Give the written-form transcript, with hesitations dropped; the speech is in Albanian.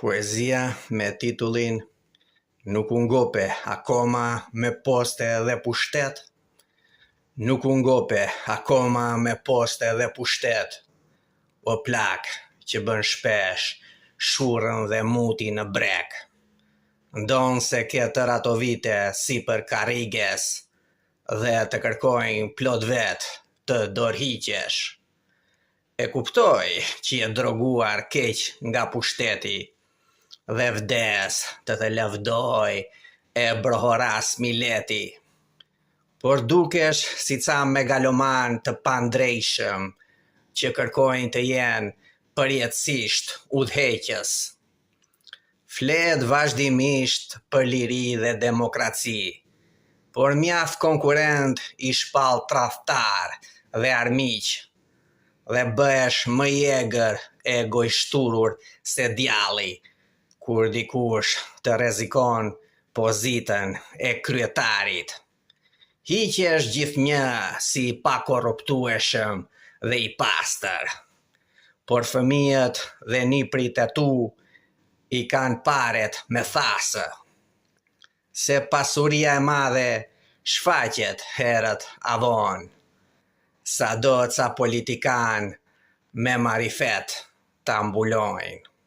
Poezia me titullin Nuk u ngope akoma me poste dhe pushtet. Nuk u ngope akoma me poste dhe pushtet. O plak që bën shpesh shurën dhe muti në brek. Ndonë se ketër ato vite si për Karriges dhe të kërkojnë plot vet të dorhiqesh. E kuptoj që je droguar keq nga pushteti dhe vdes të lavdoj e brohoras Mileti. Por dukesh si ca megaloman të pandrejshëm që kërkojnë të jenë përjetësisht udhëheqës. Flet vazhdimisht për liri dhe demokraci, por mjaft konkurent i shpall tradhtar dhe armiq, dhe bëhesh më i egër e gojshturur se djalli kur dikush të rrezikon pozitën e kryetarit. Hiqesh gjithnjë si i pakorruptueshëm dhe i pastër, por fëmijët dhe niprit e tu i kanë paret me thasë, se pasuria e madhe shfaqet herët avon, sado ca politikan me marifet ta mbulojnë.